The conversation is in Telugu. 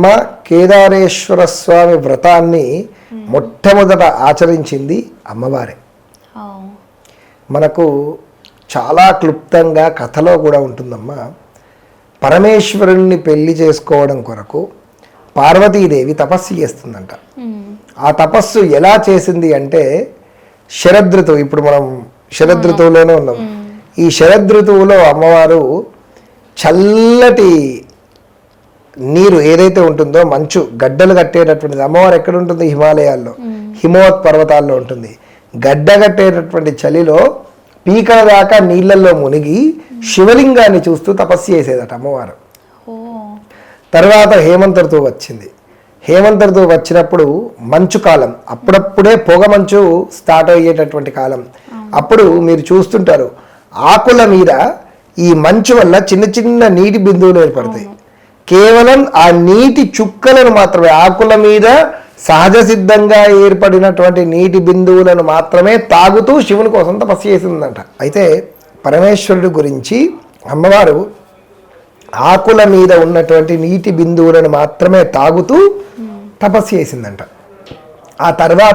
అమ్మ కేదారేశ్వర స్వామి వ్రతాన్ని మొట్టమొదట ఆచరించింది అమ్మవారే. మనకు చాలా క్లుప్తంగా కథలో కూడా ఉంటుందమ్మా. పరమేశ్వరుణ్ణి పెళ్లి చేసుకోవడం కొరకు పార్వతీదేవి తపస్సు చేస్తుందంట. ఆ తపస్సు ఎలా చేసింది అంటే శరదృతువు, ఇప్పుడు మనం శరదృతువులోనే ఉన్నాం. ఈ శరదృతువులో అమ్మవారు చల్లటి నీరు ఏదైతే ఉంటుందో మంచు గడ్డలు కట్టేటటువంటిది. అమ్మవారు ఎక్కడ ఉంటుంది? హిమాలయాల్లో, హిమవత్ పర్వతాల్లో ఉంటుంది. గడ్డ కట్టేటటువంటి చలిలో పీకల దాకా నీళ్ళల్లో మునిగి శివలింగాన్ని చూస్తూ తపస్సు చేసేదట అమ్మవారు. తర్వాత హేమంత ఋతువు వచ్చింది. హేమంత ఋతువు వచ్చినప్పుడు మంచు కాలం, అప్పుడప్పుడే పొగ మంచు స్టార్ట్ అయ్యేటటువంటి కాలం. అప్పుడు మీరు చూస్తుంటారు ఆకుల మీద ఈ మంచు వల్ల చిన్న చిన్న నీటి బిందువులు ఏర్పడతాయి. కేవలం ఆ నీటి చుక్కలను మాత్రమే, ఆకుల మీద సహజ సిద్ధంగా ఏర్పడినటువంటి నీటి బిందువులను మాత్రమే తాగుతూ శివుని కోసం తపస్సు చేసిందంట. అయితే పరమేశ్వరుడు గురించి అమ్మవారు ఆకుల మీద ఉన్నటువంటి నీటి బిందువులను మాత్రమే తాగుతూ తపస్సు చేసిందంట. ఆ తర్వాత